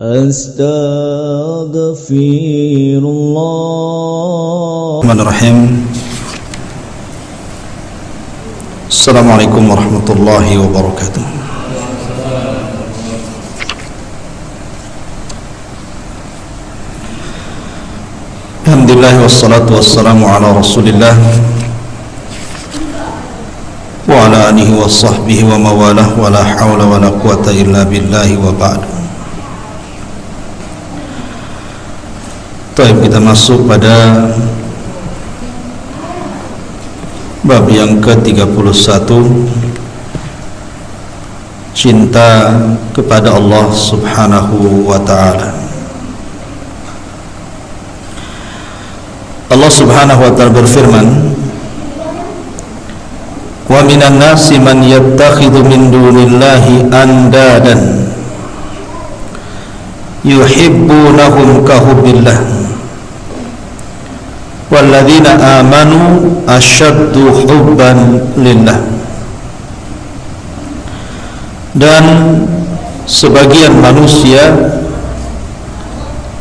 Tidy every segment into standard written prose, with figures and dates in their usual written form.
Astaghfirullah. Bismillahirrahmanirrahim. Assalamualaikum warahmatullahi wabarakatuh. Alhamdulillah wassalatu wassalamu ala Rasulillah wa ala alihi wa sahbihi wa mawalah wa la hawla wa la quwata illa billahi wa ba'du. Baik, kita masuk pada bab yang ke-31, cinta kepada Allah Subhanahu wa ta'ala. Allah Subhanahu wa ta'ala berfirman, wa minan nasi man yattakhidhu min dunillahi andadan yuhibbunahum kahubbillah walladzina amanu asyaddu hubban lillah. Dan sebagian manusia,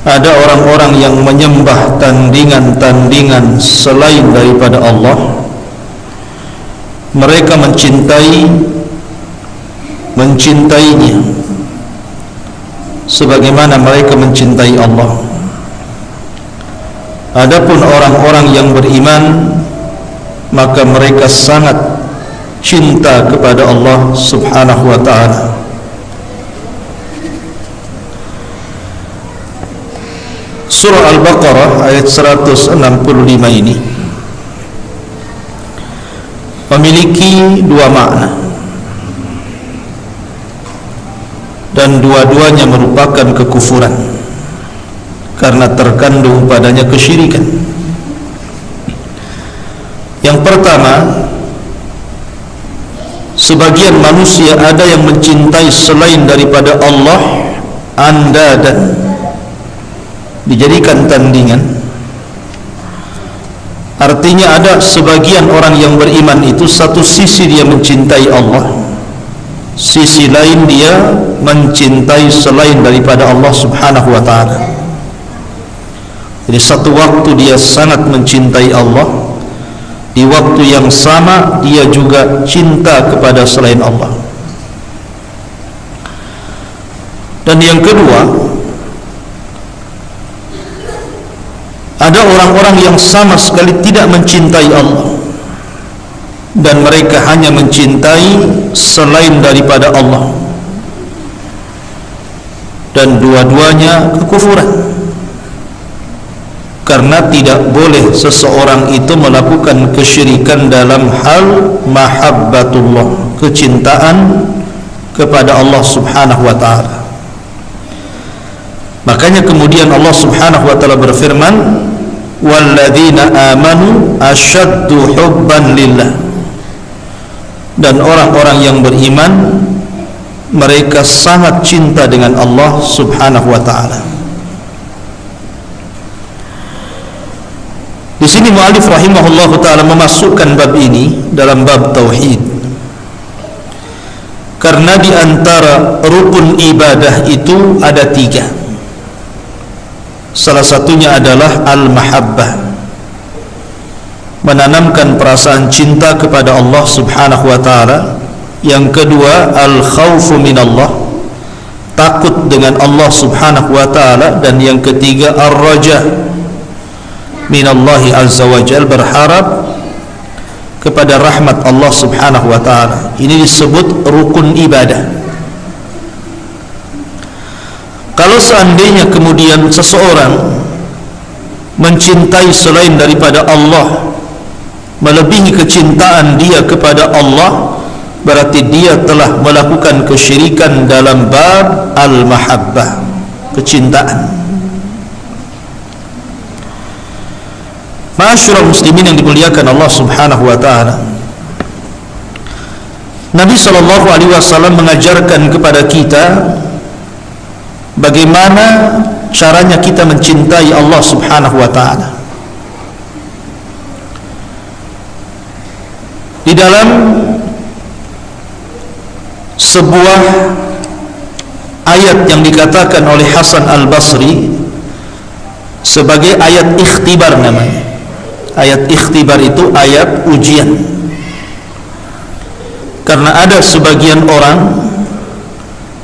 ada orang-orang yang menyembah tandingan-tandingan selain daripada Allah. Mereka mencintainya sebagaimana mereka mencintai Allah. Adapun orang-orang yang beriman, maka mereka sangat cinta kepada Allah Subhanahu wa ta'ala. Surah Al-Baqarah ayat 165 ini memiliki dua makna, dan dua-duanya merupakan kekufuran karena terkandung padanya kesyirikan. Yang pertama, sebagian manusia ada yang mencintai selain daripada Allah andadan, dijadikan tandingan. Artinya ada sebagian orang yang beriman itu satu sisi dia mencintai Allah, sisi lain dia mencintai selain daripada Allah Subhanahu wa ta'ala. Jadi satu waktu dia sangat mencintai Allah, di waktu yang sama dia juga cinta kepada selain Allah. Dan yang kedua, ada orang-orang yang sama sekali tidak mencintai Allah, dan mereka hanya mencintai selain daripada Allah, dan dua-duanya kekufuran. Karena tidak boleh seseorang itu melakukan kesyirikan dalam hal mahabbatullah, kecintaan kepada Allah Subhanahu wa ta'ala. Makanya kemudian Allah Subhanahu wa ta'ala berfirman, walladzina amanu asyaddu hubban lillah. Dan orang-orang yang beriman, mereka sangat cinta dengan Allah Subhanahu wa ta'ala. Di sini mu'allif rahimahullahu ta'ala memasukkan bab ini dalam bab tauhid, karena di antara rukun ibadah itu ada tiga. Salah satunya adalah al-mahabbah, menanamkan perasaan cinta kepada Allah Subhanahu wa ta'ala. Yang kedua, al-khawfu minallah, takut dengan Allah Subhanahu wa ta'ala. Dan yang ketiga, ar-raja minallahi azza wa jal, berharap kepada rahmat Allah Subhanahu wa ta'ala. Ini disebut rukun ibadah. Kalau seandainya kemudian seseorang mencintai selain daripada Allah, melebihi kecintaan dia kepada Allah, berarti dia telah melakukan kesyirikan dalam bab al-mahabbah, kecintaan. Ma'asyiral muslimin yang dimuliakan Allah Subhanahu wa ta'ala, Nabi sallallahu alaihi wasallam mengajarkan kepada kita bagaimana caranya kita mencintai Allah Subhanahu wa ta'ala. Di dalam sebuah ayat yang dikatakan oleh Hasan Al-Basri sebagai ayat ikhtibar namanya. Ayat ikhtibar itu ayat ujian. Karena ada sebagian orang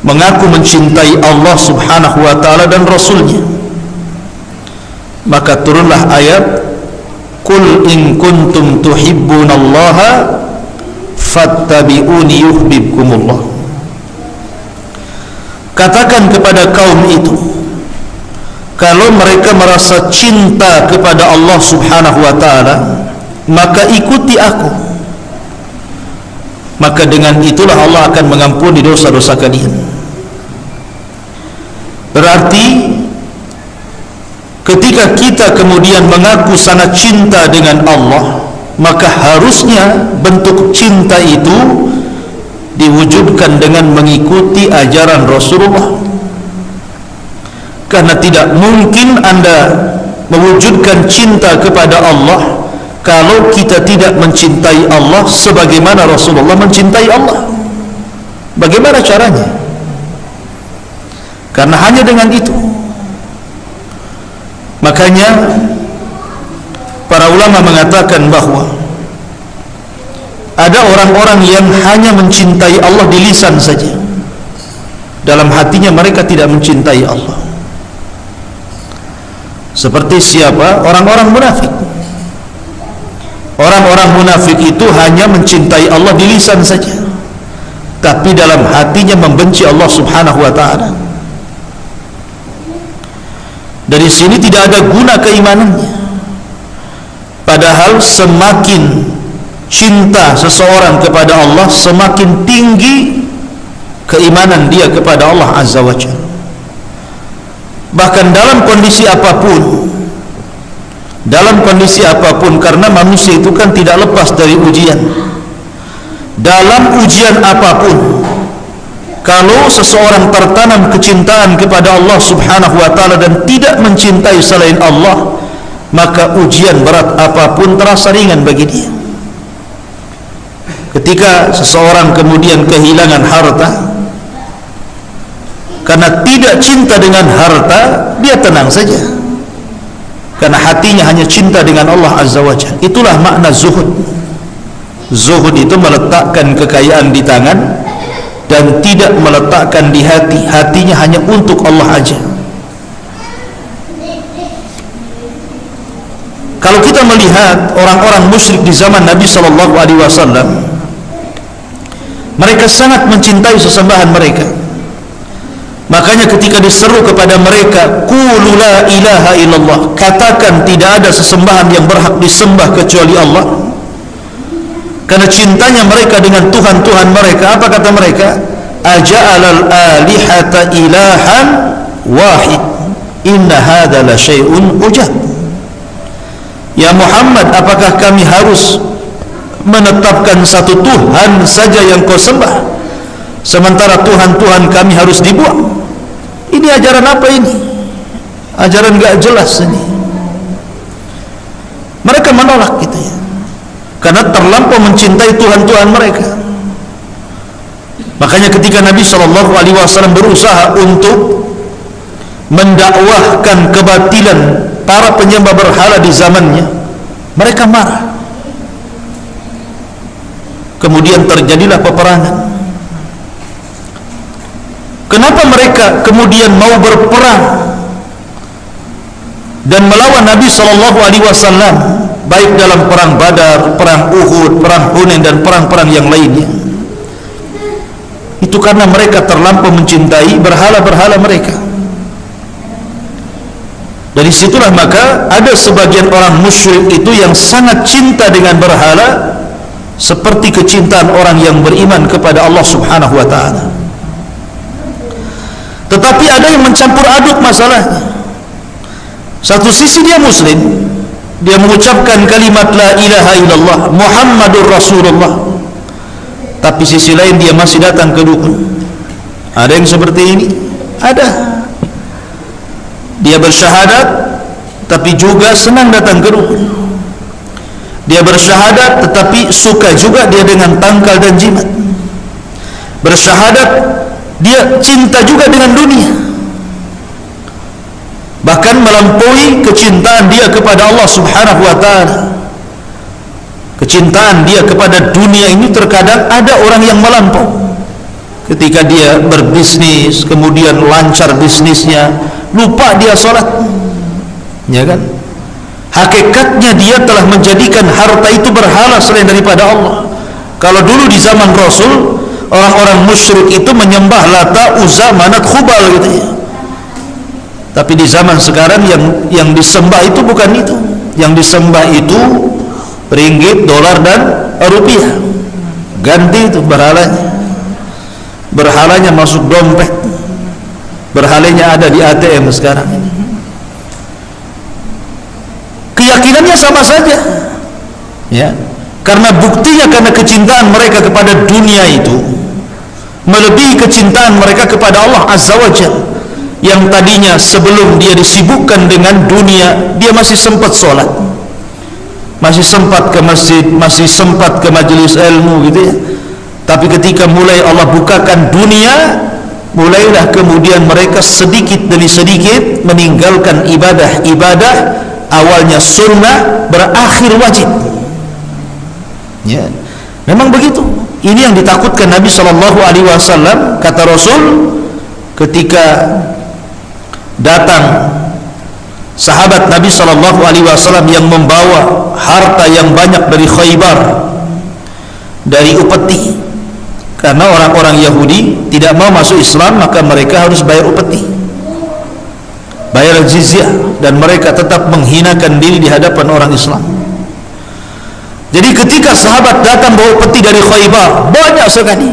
mengaku mencintai Allah Subhanahu wa taala dan Rasulnya, maka turunlah ayat Qul in kuntum tuhibbunallaha fattabi'uni yuhibbukumullah. Katakan kepada kaum itu, kalau mereka merasa cinta kepada Allah Subhanahu wa taala, maka ikuti aku, maka dengan itulah Allah akan mengampuni dosa-dosa kalian. Berarti ketika kita kemudian mengaku sangat cinta dengan Allah, maka harusnya bentuk cinta itu diwujudkan dengan mengikuti ajaran Rasulullah. Karena tidak mungkin Anda mewujudkan cinta kepada Allah kalau kita tidak mencintai Allah sebagaimana Rasulullah mencintai Allah. Bagaimana caranya? Karena hanya dengan itu. Makanya para ulama mengatakan bahwa ada orang-orang yang hanya mencintai Allah di lisan saja, dalam hatinya mereka tidak mencintai Allah. Seperti siapa? Orang-orang munafik. Orang-orang munafik itu hanya mencintai Allah di lisan saja, tapi dalam hatinya membenci Allah Subhanahu wa taala. Dari sini tidak ada guna keimanannya. Padahal semakin cinta seseorang kepada Allah, semakin tinggi keimanan dia kepada Allah Azza wa Jalla. Bahkan dalam kondisi apapun, karena manusia itu kan tidak lepas dari ujian. Dalam ujian apapun, kalau seseorang tertanam kecintaan kepada Allah Subhanahu wa taala dan tidak mencintai selain Allah, maka ujian berat apapun terasa ringan bagi dia. Ketika seseorang kemudian kehilangan harta, karena tidak cinta dengan harta, dia tenang saja, karena hatinya hanya cinta dengan Allah Azza wa Jalla. Itulah makna zuhud. Zuhud itu meletakkan kekayaan di tangan dan tidak meletakkan di hati. Hatinya hanya untuk Allah aja. Kalau kita melihat orang-orang musyrik di zaman Nabi Sallallahu Alaihi Wasallam, mereka sangat mencintai sesembahan mereka. Makanya ketika diseru kepada mereka, qulu la ilaha illallah, katakan tidak ada sesembahan yang berhak disembah kecuali Allah. Karena cintanya mereka dengan Tuhan-Tuhan mereka, apa kata mereka? Aja'alal alihata ilahan wahid, inna hadza la syai'un ujab. Ya Muhammad, apakah kami harus menetapkan satu Tuhan saja yang kau sembah, sementara Tuhan-Tuhan kami harus dibuang? Ini ajaran apa ini? Ajaran gak jelas ini. Mereka menolak gitu ya, karena terlampau mencintai Tuhan-Tuhan mereka. Makanya ketika Nabi Shallallahu Alaihi Wasallam berusaha untuk mendakwahkan kebatilan para penyembah berhala di zamannya, mereka marah. Kemudian terjadilah peperangan. Kenapa mereka kemudian mau berperang dan melawan Nabi Shallallahu Alaihi Wasallam, baik dalam perang Badar, perang Uhud, perang Hunain dan perang-perang yang lainnya? Itu karena mereka terlampau mencintai berhala-berhala mereka. Dari situlah maka ada sebagian orang musyrik itu yang sangat cinta dengan berhala, seperti kecintaan orang yang beriman kepada Allah Subhanahu wa taala. Tetapi ada yang mencampur aduk masalahnya. Satu sisi dia muslim, dia mengucapkan kalimat la ilaha illallah Muhammadur Rasulullah, tapi sisi lain dia masih datang ke dukun. Ada yang seperti ini? Ada. Dia bersyahadat tapi juga senang datang ke dukun. Dia bersyahadat tetapi suka juga dia dengan tangkal dan jimat. Bersyahadat dia cinta juga dengan dunia, bahkan melampaui kecintaan dia kepada Allah Subhanahu wa ta'ala. Kecintaan dia kepada dunia ini terkadang ada orang yang melampau. Ketika dia berbisnis, kemudian lancar bisnisnya, lupa dia sholat, ya kan? Hakikatnya dia telah menjadikan harta itu berhala selain daripada Allah. Kalau dulu di zaman Rasul, orang-orang musyrik itu menyembah Lata, Uzza, Manat, Khubal gitu ya. Tapi di zaman sekarang yang disembah itu bukan itu. Yang disembah itu ringgit, dolar, dan rupiah. Ganti itu berhalanya. Berhalanya masuk dompet. Berhalanya ada di ATM sekarang ini. Keyakinannya sama saja, ya. Karena buktinya, karena kecintaan mereka kepada dunia itu melebihi kecintaan mereka kepada Allah Azza wa Jalla. Yang tadinya sebelum dia disibukkan dengan dunia, dia masih sempat sholat, masih sempat ke masjid, masih sempat ke majelis ilmu gitu ya. Tapi ketika mulai Allah bukakan dunia, mulailah kemudian mereka sedikit demi sedikit meninggalkan ibadah-ibadah awalnya sunnah, berakhir wajib. Ya, memang begitu. Ini yang ditakutkan Nabi Shallallahu Alaihi Wasallam. Kata Rasul, ketika datang sahabat Nabi Shallallahu Alaihi Wasallam yang membawa harta yang banyak dari Khaybar, dari upeti, karena orang-orang Yahudi tidak mau masuk Islam, maka mereka harus bayar upeti, bayar jizyah, dan mereka tetap menghinakan diri di hadapan orang Islam. Jadi ketika sahabat datang bawa peti dari Khaybar, banyak sekali,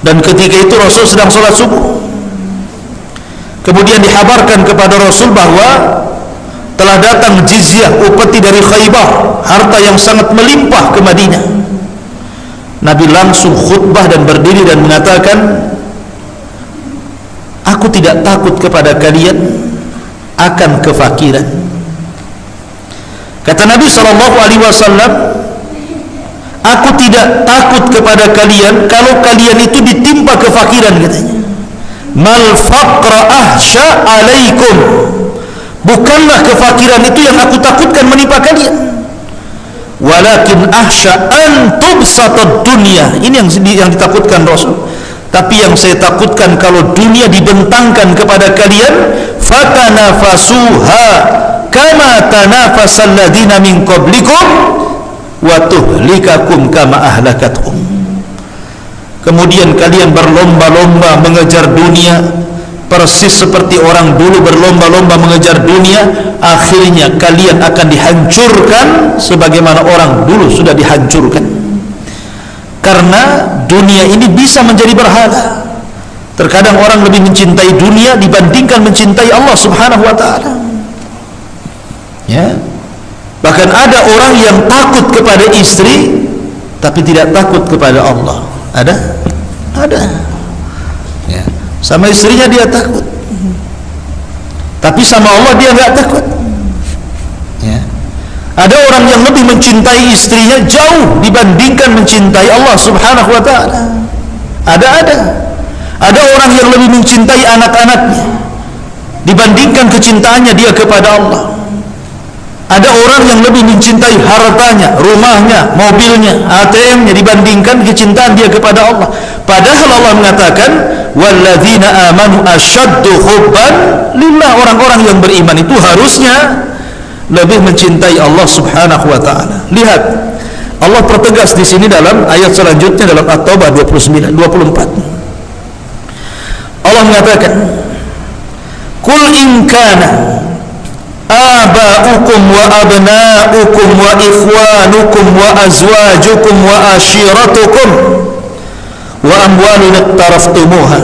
dan ketika itu Rasul sedang sholat subuh. Kemudian dihabarkan kepada Rasul bahwa telah datang jizyah, upeti dari Khaybar, harta yang sangat melimpah ke Madinah. Nabi langsung khutbah dan berdiri dan mengatakan, aku tidak takut kepada kalian akan kefakiran. Kata Nabi SAW, aku tidak takut kepada kalian kalau kalian itu ditimpa kefakiran, katanya. Mal faqra ahsya alaikum, bukanlah kefakiran itu yang aku takutkan menimpa kalian, walakin ahsya an tubsatad dunya. Ini yang ditakutkan Rasul. Tapi yang saya takutkan kalau dunia dibentangkan kepada kalian, fatanafasuha kama tanafasal ladina min qablikum wa tuhlikakum kama ahlakathum. Kemudian kalian berlomba-lomba mengejar dunia, persis seperti orang dulu berlomba-lomba mengejar dunia. Akhirnya kalian akan dihancurkan sebagaimana orang dulu sudah dihancurkan. Karena dunia ini bisa menjadi berhala. Terkadang orang lebih mencintai dunia dibandingkan mencintai Allah Subhanahu wa ta'ala. Ya. Bahkan ada orang yang takut kepada istri tapi tidak takut kepada Allah. Ada? Ada. Ya. Sama istrinya dia takut, tapi sama Allah dia nggak takut. Ya. Ada orang yang lebih mencintai istrinya jauh dibandingkan mencintai Allah Subhanahu wa ta'ala. Ada orang yang lebih mencintai anak-anaknya dibandingkan kecintaannya dia kepada Allah. Ada orang yang lebih mencintai hartanya, rumahnya, mobilnya, ATM-nya dibandingkan kecintaan dia kepada Allah. Padahal Allah mengatakan, walladzina amanu asyaddu hubban lillah. Orang-orang yang beriman itu harusnya lebih mencintai Allah Subhanahu wa ta'ala. Lihat, Allah pertegas di sini dalam ayat selanjutnya dalam At-Taubah 24. Allah mengatakan, "Qul in kana aba'ukum wa abna'ukum wa ikhwanukum wa azwajukum wa ashiratukum wa amwalun iqtaraftumuha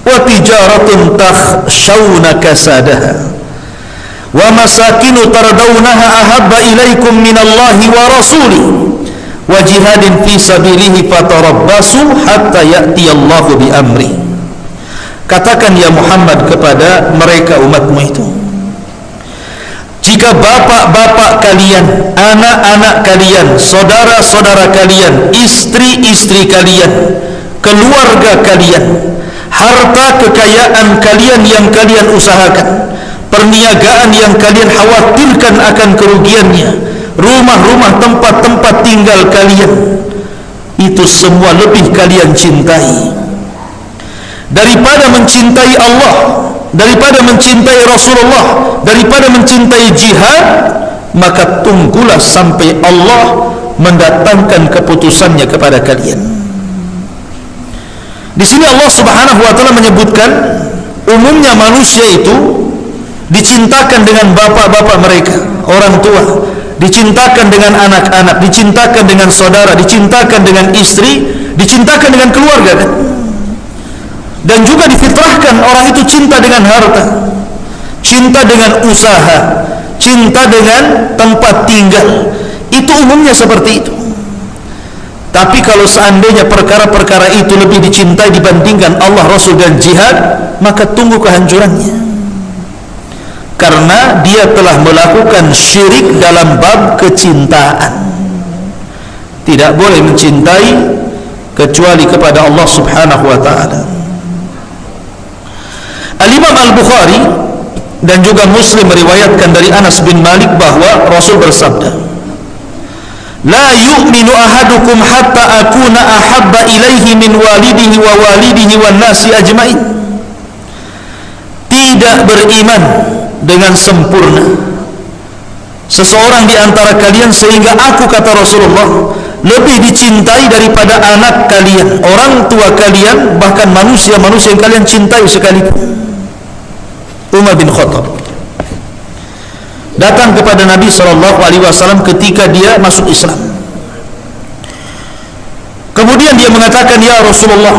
wa tijaratun takhshawna kasadaha wa masakinu tardawnaha ahabba ilaikum minallahi wa rasulih wa jihadin fi sabilihi fatarabbasu hatta ya'tiyallahu bi amri." Katakan ya Muhammad kepada mereka umatmu itu, jika bapak-bapak kalian, anak-anak kalian, saudara-saudara kalian, istri-istri kalian, keluarga kalian, harta kekayaan kalian yang kalian usahakan, perniagaan yang kalian khawatirkan akan kerugiannya, rumah-rumah, tempat-tempat tinggal kalian, itu semua lebih kalian cintai daripada mencintai Allah, daripada mencintai Rasulullah, daripada mencintai jihad. Maka tunggulah sampai Allah mendatangkan keputusannya kepada kalian. Di sini Allah Subhanahu wa taala menyebutkan umumnya manusia itu dicintakan dengan bapak-bapak mereka, orang tua, dicintakan dengan anak-anak, dicintakan dengan saudara, dicintakan dengan istri, dicintakan dengan keluarga, kan? Dan juga difitrahkan orang itu cinta dengan harta, cinta dengan usaha, cinta dengan tempat tinggal. Itu umumnya seperti itu. Tapi kalau seandainya perkara-perkara itu lebih dicintai dibandingkan Allah, Rasul dan jihad, maka tunggu kehancurannya. Karena dia telah melakukan syirik dalam bab kecintaan. Tidak boleh mencintai kecuali kepada Allah Subhanahu wa taala. Al-Imam Al-Bukhari dan juga Muslim meriwayatkan dari Anas bin Malik bahwa Rasul bersabda, "La yu'minu ahadukum hatta akuna ahabba ilaihi min walidihi wa walidihi wan nasi ajmain." Tidak beriman dengan sempurna seseorang di antara kalian sehingga aku, kata Rasulullah, lebih dicintai daripada anak kalian, orang tua kalian, bahkan manusia-manusia yang kalian cintai sekalipun. Umar bin Khattab datang kepada Nabi SAW ketika dia masuk Islam. Kemudian dia mengatakan, "Ya Rasulullah,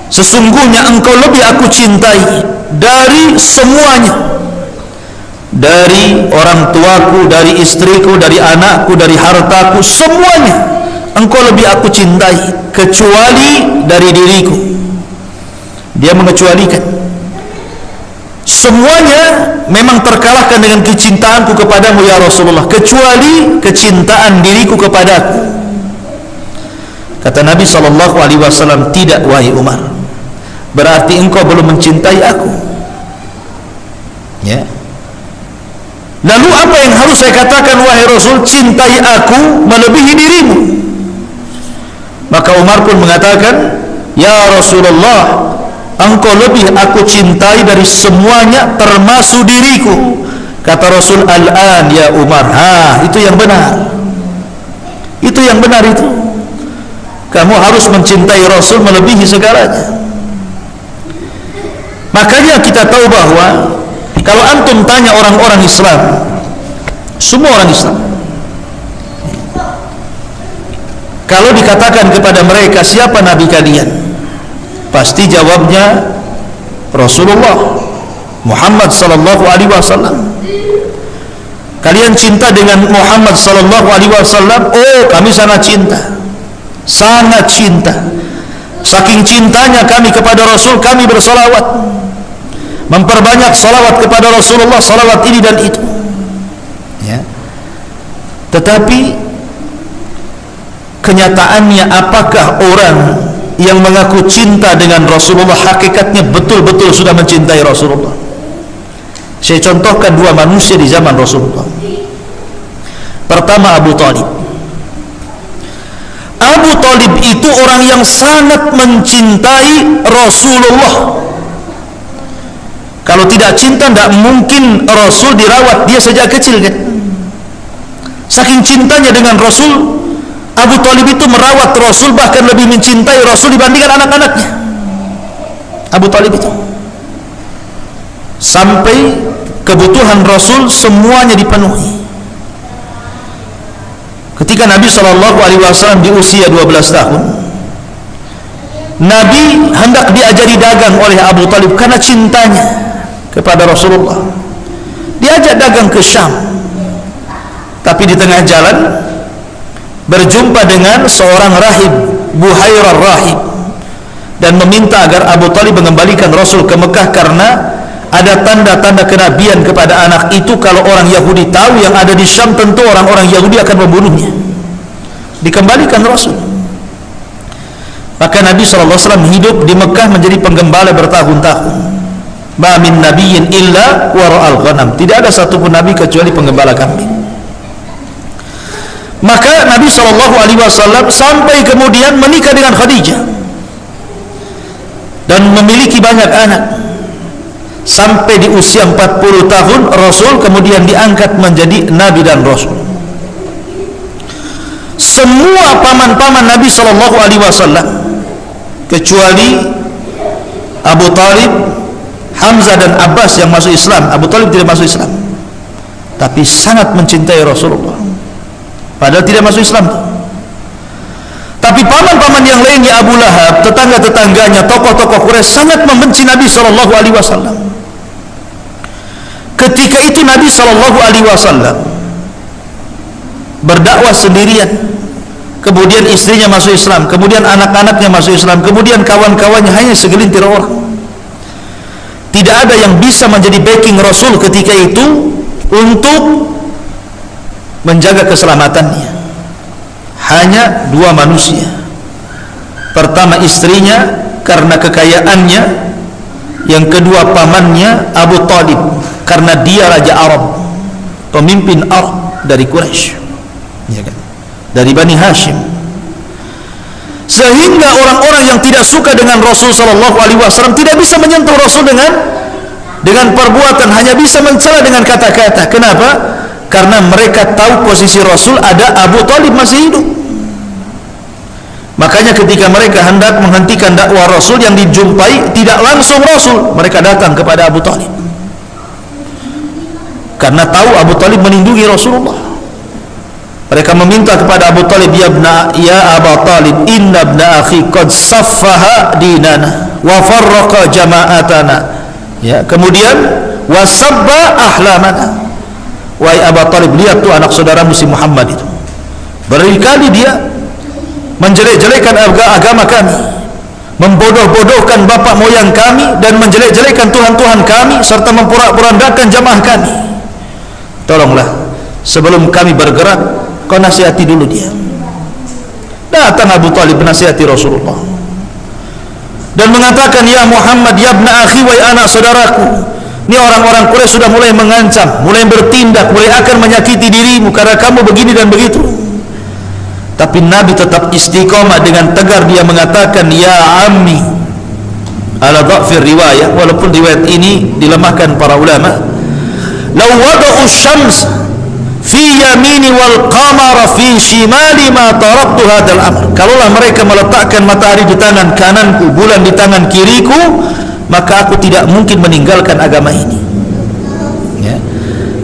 sesungguhnya engkau lebih aku cintai dari semuanya, dari orang tuaku, dari istriku, dari anakku, dari hartaku, semuanya engkau lebih aku cintai kecuali dari diriku." Dia mengecualikan semuanya memang terkalahkan dengan kecintaanku kepadamu ya Rasulullah, kecuali kecintaan diriku kepadaku. Kata Nabi SAW, "Tidak wahai Umar, berarti engkau belum mencintai aku." Ya. Lalu apa yang harus saya katakan wahai Rasul? Cintai aku melebihi dirimu. Maka Umar pun mengatakan, "Ya Rasulullah, engkau lebih aku cintai dari semuanya termasuk diriku." Kata Rasul, "Al-an ya Umar." Itu yang benar. Itu yang benar itu. Kamu harus mencintai Rasul melebihi segalanya. Makanya kita tahu bahwa kalau antum tanya orang-orang Islam, semua orang Islam, kalau dikatakan kepada mereka siapa nabi kalian, pasti jawabnya Rasulullah Muhammad sallallahu alaihi wasallam. Kalian cinta dengan Muhammad sallallahu alaihi wasallam? Oh, kami sangat cinta. Sangat cinta. Saking cintanya kami kepada Rasul, kami bersolawat, memperbanyak salawat kepada Rasulullah, salawat ini dan itu. Ya. Tetapi kenyataannya, apakah orang yang mengaku cinta dengan Rasulullah hakikatnya betul-betul sudah mencintai Rasulullah? Saya contohkan dua manusia di zaman Rasulullah. Pertama, Abu Talib. Abu Talib itu orang yang sangat mencintai Rasulullah. Kalau tidak cinta, tidak mungkin Rasul dirawat dia sejak kecil, kan? Saking cintanya dengan Rasul, Abu Talib itu merawat Rasul, bahkan lebih mencintai Rasul dibandingkan anak-anaknya. Abu Talib itu sampai kebutuhan Rasul semuanya dipenuhi. Ketika Nabi SAW di usia 12 tahun, Nabi hendak diajari dagang oleh Abu Talib karena cintanya kepada Rasulullah. Diajak dagang ke Syam, tapi di tengah jalan berjumpa dengan seorang rahib, Buhairah rahib, dan meminta agar Abu Talib mengembalikan Rasul ke Mekah karena ada tanda-tanda kenabian kepada anak itu. Kalau orang Yahudi tahu yang ada di Syam, tentu orang-orang Yahudi akan membunuhnya. Dikembalikan Rasul. Maka Nabi SAW hidup di Mekah menjadi penggembala bertahun-tahun. Ma min nabiyyin illa wara'al ghanam. Tidak ada satupun nabi kecuali penggembala kambing. Maka Nabi SAW sampai kemudian menikah dengan Khadijah dan memiliki banyak anak. Sampai di usia 40 tahun Rasul kemudian diangkat menjadi nabi dan rasul. Semua paman-paman Nabi SAW kecuali Abu Talib, Hamzah dan Abbas yang masuk Islam. Abu Talib tidak masuk Islam, tapi sangat mencintai Rasulullah, padahal tidak masuk Islam. Tapi paman-paman yang lainnya, Abu Lahab, tetangga-tetangganya, tokoh-tokoh Quraisy sangat membenci Nabi SAW. Ketika itu Nabi SAW berdakwah sendirian, kemudian istrinya masuk Islam, kemudian anak-anaknya masuk Islam, kemudian kawan-kawannya hanya segelintir orang. Tidak ada yang bisa menjadi backing Rasul ketika itu untuk menjaga keselamatannya. Hanya dua manusia. Pertama istrinya karena kekayaannya, yang kedua pamannya Abu Talib karena dia raja Arab, pemimpin Arab dari Quraisy, ya kan? Dari Bani Hashim. Sehingga orang-orang yang tidak suka dengan Rasul SAW tidak bisa menyentuh Rasul dengan perbuatan, hanya bisa mencela dengan kata-kata. Kenapa? Karena mereka tahu posisi Rasul ada Abu Talib masih hidup. Makanya ketika mereka hendak menghentikan dakwah Rasul, yang dijumpai tidak langsung Rasul, mereka datang kepada Abu Talib karena tahu Abu Talib melindungi Rasulullah. Mereka meminta kepada Abu Talib, ya Abu Talib, inna ibna akhi qad saffaha dinana wa farraqa jama'atana. Ya, kemudian wasabba ahlamana. Wahai Abu Talib, lihat tuh anak saudaramu si Muhammad itu, berkali dia menjelek-jelekan agama kami, membodoh-bodohkan bapak moyang kami, dan menjelek-jelekan Tuhan-Tuhan kami, serta memporak-porandakan jamaah kami. Tolonglah, sebelum kami bergerak, kau nasihati dulu dia. Datang Abu Talib menasihati Rasulullah dan mengatakan, ya Muhammad, ya ibna akhi, wahai anak saudaraku, ini orang-orang Quraisy sudah mulai mengancam, mulai bertindak, mulai akan menyakiti dirimu karena kamu begini dan begitu. Tapi Nabi tetap istiqomah, dengan tegar dia mengatakan, ya ammi, ala dha'fir riwayah, walaupun riwayat ini dilemahkan para ulama, law wada'u syams fi yamini wal qamara fi shimali ma taraktu hadzal amr. Kalaulah mereka meletakkan matahari di tangan kananku, bulan di tangan kiriku, maka aku tidak mungkin meninggalkan agama ini. Ya.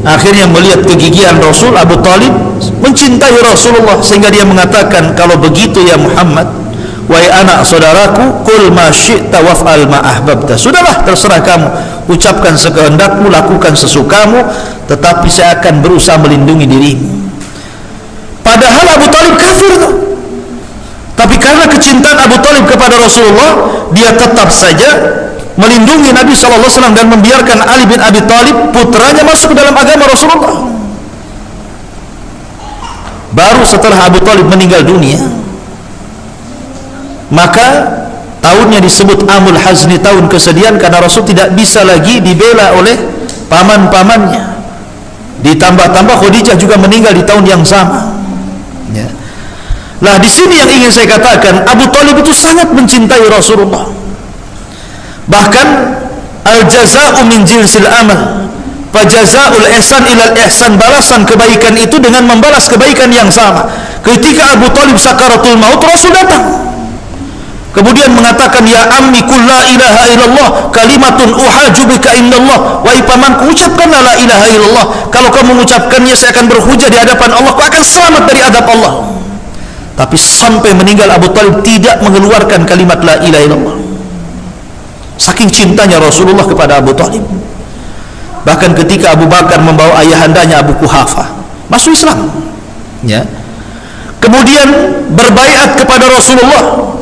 Akhirnya melihat kegigihan Rasul, Abu Talib mencintai Rasulullah sehingga dia mengatakan, kalau begitu ya Muhammad, wahai anak saudaraku, qul ma syi'ta waf'al ma ahbabta. Sudahlah, terserah kamu, ucapkan sekehendakmu, lakukan sesukamu, tetapi saya akan berusaha melindungi dirimu. Padahal Abu Talib kafir tuh. Tapi karena kecintaan Abu Talib kepada Rasulullah, dia tetap saja melindungi Nabi SAW dan membiarkan Ali bin Abi Talib, putranya, masuk ke dalam agama Rasulullah. Baru setelah Abu Talib meninggal dunia, maka tahunnya disebut Amul Hazni, tahun kesedihan, karena Rasul tidak bisa lagi dibela oleh paman-pamannya. Ditambah-tambah Khadijah juga meninggal di tahun yang sama. Ya. Nah, di sini yang ingin saya katakan, Abu Talib itu sangat mencintai Rasulullah. Bahkan al-jaza'u min jinsil amal, fa jazaa'ul ihsan ilal ihsan, balasan kebaikan itu dengan membalas kebaikan yang sama. Ketika Abu Talib sakaratul maut, Rasul datang kemudian mengatakan, ya ammi qul la ilaha illallah kalimatun uhaju bika indallah. Wahai pamanku, ucapkanlah la ilaha illallah, kalau kamu mengucapkannya saya akan berhujah di hadapan Allah, kau akan selamat dari adab Allah. Tapi sampai meninggal Abu Talib tidak mengeluarkan kalimat la ilaha illallah, saking cintanya Rasulullah kepada Abu Talib. Bahkan ketika Abu Bakar membawa ayahandanya Abu Quhafah masuk Islam, ya, kemudian berbaiat kepada Rasulullah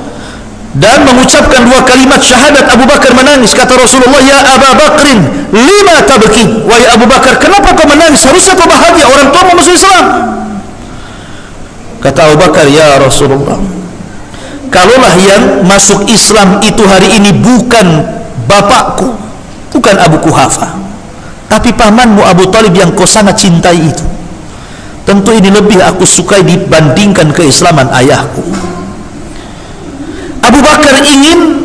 dan mengucapkan dua kalimat syahadat, Abu Bakar menangis. Kata Rasulullah, ya Abu Bakrin, lima tabki. Wahai Abu Bakar, kenapa kau menangis? Harusnya kau bahagia, orang tua masuk Islam. Kata Abu Bakar, ya Rasulullah, kalaulah yang masuk Islam itu hari ini bukan bapakku, bukan Abu Quhafah, tapi pamanmu Abu Talib yang kau sangat cintai itu, tentu ini lebih aku sukai dibandingkan keislaman ayahku. Abu Bakar ingin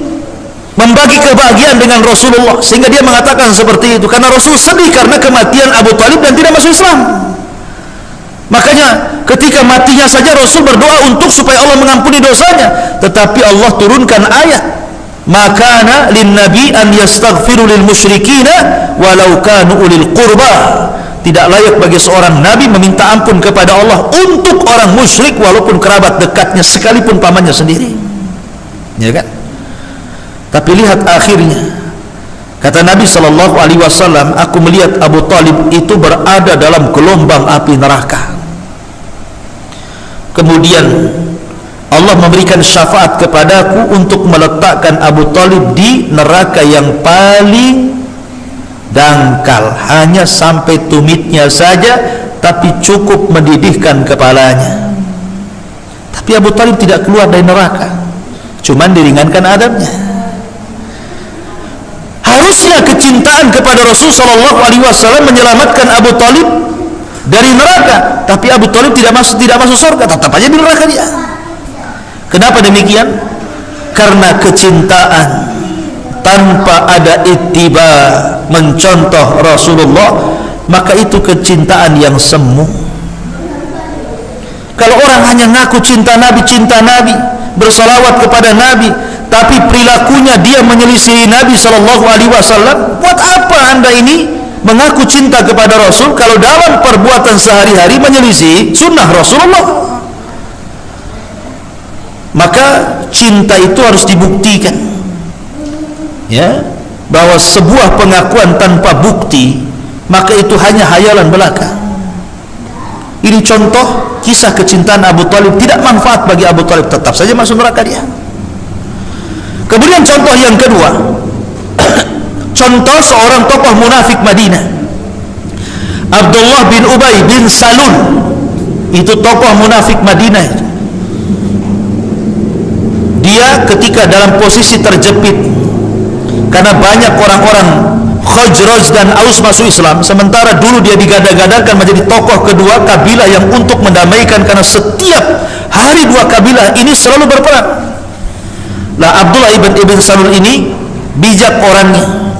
membagi kebahagiaan dengan Rasulullah, sehingga dia mengatakan seperti itu karena Rasul sedih karena kematian Abu Talib dan tidak masuk Islam. Makanya ketika matinya saja Rasul berdoa untuk supaya Allah mengampuni dosanya, tetapi Allah turunkan ayat, makana lin nabi an yastaghfiru lil musyrikina walau kanu ulil qurba. Tidak layak bagi seorang nabi meminta ampun kepada Allah untuk orang musyrik walaupun kerabat dekatnya sekalipun pamannya sendiri, ya kan? Tapi lihat akhirnya, kata Nabi SAW, aku melihat Abu Talib itu berada dalam gelombang api neraka. Kemudian Allah memberikan syafaat kepadaku untuk meletakkan Abu Talib di neraka yang paling dangkal, hanya sampai tumitnya saja, tapi cukup mendidihkan kepalanya. Tapi Abu Talib tidak keluar dari neraka, cuman diringankan adabnya. Harusnya kecintaan kepada Rasul SAW menyelamatkan Abu Talib dari neraka, tapi Abu Talib tidak masuk surga, tetap aja di neraka dia. Kenapa demikian? Karena kecintaan tanpa ada ittiba, mencontoh Rasulullah, maka itu kecintaan yang semu. Kalau orang hanya ngaku cinta Nabi, bersalawat kepada Nabi, tapi perilakunya dia menyelisihi Nabi SAW, buat apa anda ini mengaku cinta kepada Rasul kalau dalam perbuatan sehari-hari menyelisih sunnah Rasulullah? Maka cinta itu harus dibuktikan, ya, bahwa sebuah pengakuan tanpa bukti maka itu hanya hayalan belaka. Ini contoh kisah kecintaan Abu Talib tidak manfaat bagi Abu Talib, tetap saja masuk neraka dia. Kemudian contoh yang kedua, contoh seorang tokoh munafik Madinah, Abdullah bin Ubay bin Salul. Itu tokoh munafik Madinah. Dia ketika dalam posisi terjepit karena banyak orang-orang Khazraj dan Aus masuk Islam, sementara dulu dia digadang-gadangkan menjadi tokoh kedua kabilah yang untuk mendamaikan, karena setiap hari dua kabilah ini selalu berperang. Lah Abdullah ibn Salul ini bijak orangnya.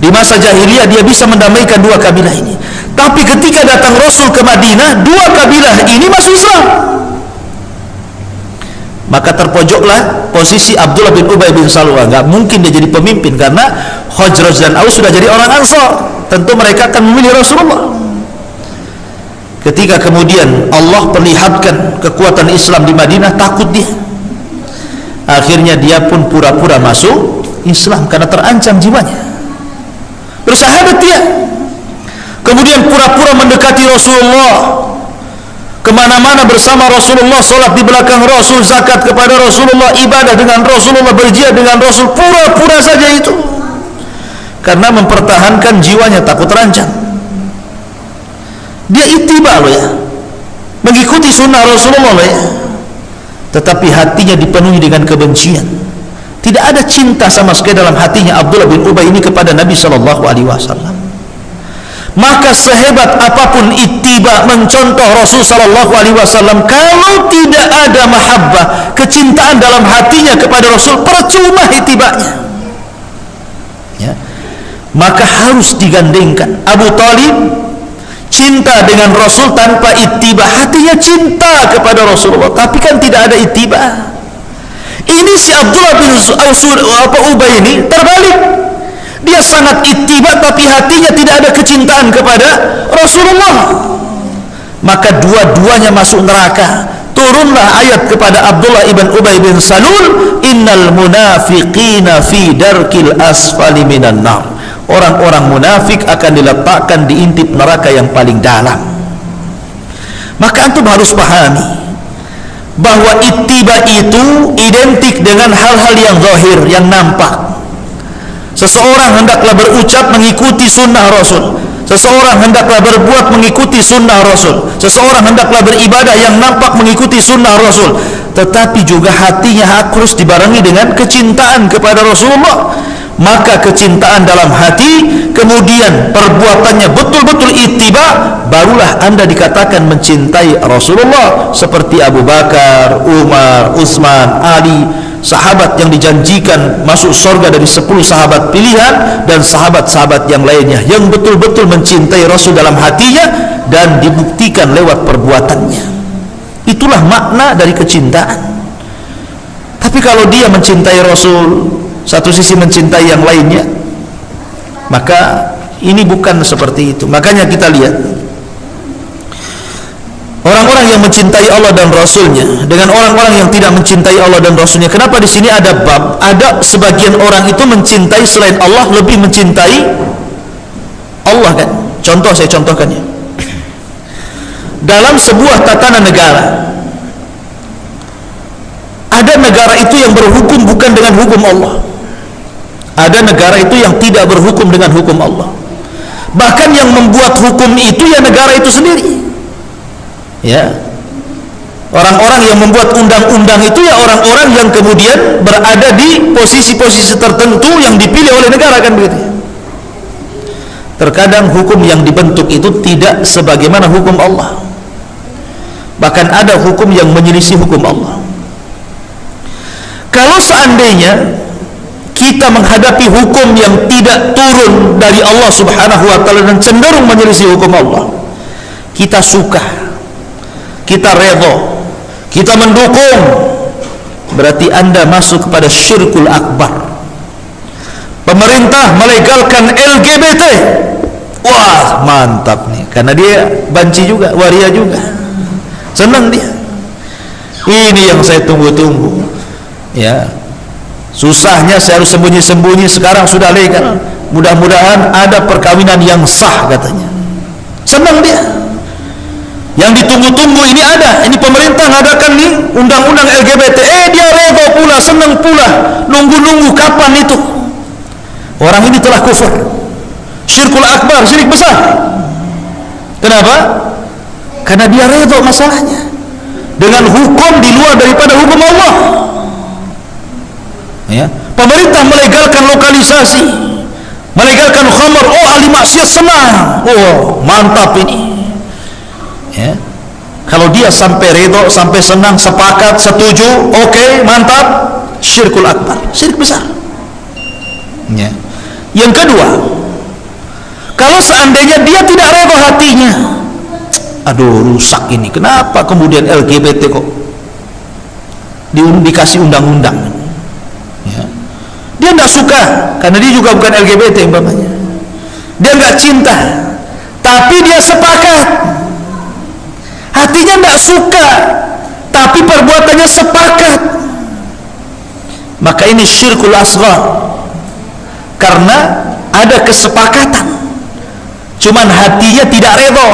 Di masa jahiliyah dia bisa mendamaikan dua kabilah ini. Tapi ketika datang Rasul ke Madinah, dua kabilah ini masuk Islam. Maka terpojoklah posisi Abdullah bin Ubay bin Salul. Enggak mungkin dia jadi pemimpin karena Khazraj dan Aus sudah jadi orang Ansar. Tentu mereka akan memilih Rasulullah. Ketika kemudian Allah perlihatkan kekuatan Islam di Madinah, takut dia. Akhirnya dia pun pura-pura masuk Islam karena terancam jiwanya. Bersahabat dia, kemudian pura-pura mendekati Rasulullah, kemana-mana bersama Rasulullah, sholat di belakang Rasul, zakat kepada Rasulullah, ibadah dengan Rasulullah, berjihad dengan Rasul, pura-pura saja itu karena mempertahankan jiwanya, takut terancam. Dia ittiba loh ya, mengikuti sunnah Rasulullah loh ya, tetapi hatinya dipenuhi dengan kebencian. Tidak ada cinta sama sekali dalam hatinya Abdullah bin Ubay ini kepada Nabi SAW. Maka sehebat apapun ittiba, mencontoh Rasul SAW, kalau tidak ada mahabbah, kecintaan dalam hatinya kepada Rasul, percuma ittibanya, ya. Maka harus digandengkan. Abu Talib cinta dengan Rasul tanpa ittiba, hatinya cinta kepada Rasulullah, tapi kan tidak ada ittiba. Ini si Abdullah bin Ubay ini terbalik. Dia sangat ittiba tapi hatinya tidak ada kecintaan kepada Rasulullah. Maka dua-duanya masuk neraka. Turunlah ayat kepada Abdullah ibn Ubay bin Salul, innal munafiqina fi darkil asfali minan nar. Orang-orang munafik akan diletakkan di intip neraka yang paling dalam. Maka antum harus pahami bahwa ittiba itu identik dengan hal-hal yang zahir, yang nampak. Seseorang hendaklah berucap mengikuti sunnah Rasul, seseorang hendaklah berbuat mengikuti sunnah Rasul, seseorang hendaklah beribadah yang nampak mengikuti sunnah Rasul, tetapi juga hatinya harus dibarengi dengan kecintaan kepada Rasulullah. Maka kecintaan dalam hati, kemudian perbuatannya betul-betul ittiba, barulah Anda dikatakan mencintai Rasulullah. Seperti Abu Bakar, Umar, Utsman, Ali, sahabat yang dijanjikan masuk surga dari 10 sahabat pilihan, dan sahabat-sahabat yang lainnya yang betul-betul mencintai Rasul dalam hatinya dan dibuktikan lewat perbuatannya. Itulah makna dari kecintaan. Tapi kalau dia mencintai Rasul, satu sisi mencintai yang lainnya, maka ini bukan seperti itu. Makanya kita lihat orang-orang yang mencintai Allah dan Rasulnya dengan orang-orang yang tidak mencintai Allah dan Rasulnya. Kenapa di sini ada bab? Ada sebagian orang itu mencintai selain Allah lebih mencintai Allah, kan? Contoh, saya contohkan ya. Dalam sebuah tatanan negara, ada negara itu yang berhukum bukan dengan hukum Allah. Ada negara itu yang tidak berhukum dengan hukum Allah. Bahkan yang membuat hukum itu ya negara itu sendiri. Ya. Orang-orang yang membuat undang-undang itu ya orang-orang yang kemudian berada di posisi-posisi tertentu yang dipilih oleh negara, kan begitu. Terkadang hukum yang dibentuk itu tidak sebagaimana hukum Allah. Bahkan ada hukum yang menyelisih hukum Allah. Kalau seandainya kita menghadapi hukum yang tidak turun dari Allah Subhanahu wa ta'ala dan cenderung menyelisih hukum Allah, kita suka, kita redha, kita mendukung, berarti Anda masuk kepada syirkul akbar. Pemerintah melegalkan LGBT, wah mantap nih, karena dia banci juga, waria juga, senang dia. Ini yang saya tunggu-tunggu, ya. Susahnya saya harus sembunyi-sembunyi, sekarang sudah legal. Mudah-mudahan ada perkawinan yang sah, katanya. Senang dia. Yang ditunggu-tunggu ini ada. Ini pemerintah ngadakan nih undang-undang LGBT. Dia reda pula, senang pula. Nunggu-nunggu kapan itu. Orang ini telah kufur. Syirkul akbar, syirik besar. Kenapa? Karena dia reda masalahnya dengan hukum di luar daripada hukum Allah. Ya, pemerintah melegalkan lokalisasi, melegalkan khamar, oh ahli maksiat senang, oh mantap ini. Ya, kalau dia sampai redho, sampai senang, sepakat, setuju, oke, mantap, syirkul akbar, syirik besar. Ya. Yang kedua, kalau seandainya dia tidak redho hatinya, aduh rusak ini, kenapa kemudian LGBT kok dikasih undang-undang? Ya. Dia tidak suka karena dia juga bukan LGBT umpamanya. Dia nggak cinta, tapi dia sepakat. Hatinya tidak suka, tapi perbuatannya sepakat. Maka ini syirkul asghar, karena ada kesepakatan, cuman hatinya tidak redha.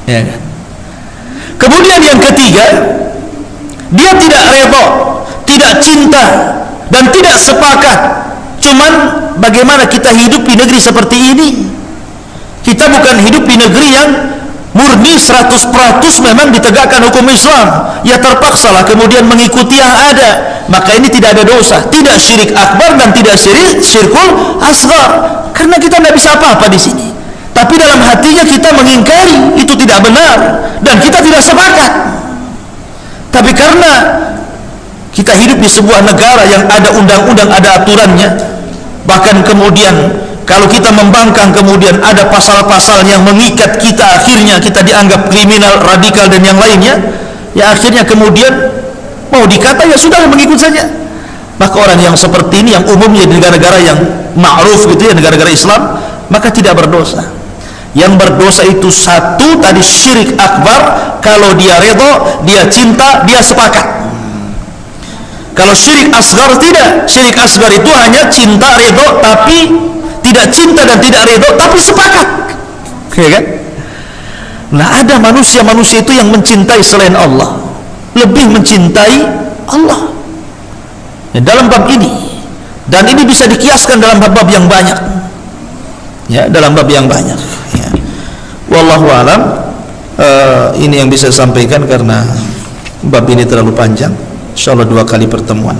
Ya. Kemudian yang ketiga, dia tidak redha, tidak cinta, dan tidak sepakat. Cuman bagaimana kita hidup di negeri seperti ini? Kita bukan hidup di negeri yang murni 100% memang ditegakkan hukum Islam. Ya terpaksalah kemudian mengikuti yang ada. Maka ini tidak ada dosa, tidak syirik akbar dan tidak syirkul asghar. Karena kita tidak bisa apa-apa di sini. Tapi dalam hatinya kita mengingkari itu tidak benar dan kita tidak sepakat. Tapi karena kita hidup di sebuah negara yang ada undang-undang, ada aturannya, bahkan kemudian kalau kita membangkang kemudian ada pasal-pasal yang mengikat kita, akhirnya kita dianggap kriminal, radikal dan yang lainnya, ya akhirnya kemudian mau dikata ya sudah mengikut saja. Maka orang yang seperti ini yang umumnya di negara-negara yang ma'ruf gitu ya, negara-negara Islam, maka tidak berdosa. Yang berdosa itu satu tadi syirik akbar, kalau dia redha, dia cinta, dia sepakat. Kalau syirik asghar tidak. Syirik asghar itu hanya cinta, redha, tapi tidak cinta dan tidak redha, tapi sepakat. Ya kan? Nah, ada manusia-manusia itu yang mencintai selain Allah, lebih mencintai Allah. Ya, dalam bab ini, dan ini bisa dikiaskan dalam bab-bab yang banyak. Ya, dalam bab yang banyak. Wallahu alam. Ini yang bisa saya sampaikan karena bab ini terlalu panjang. Insyaallah 2 kali pertemuan.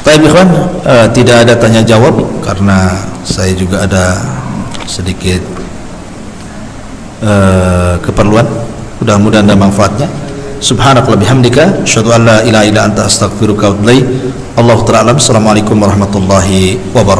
Baik ikhwan, tidak ada tanya jawab karena saya juga ada sedikit keperluan. Mudah-mudahan ada manfaatnya. Subhanakallah bihamdika asyhadu an la ilaha illa anta astaghfiruka wa atubu ilaik. Allahu ta'ala. Assalamualaikum warahmatullahi wabarakatuh.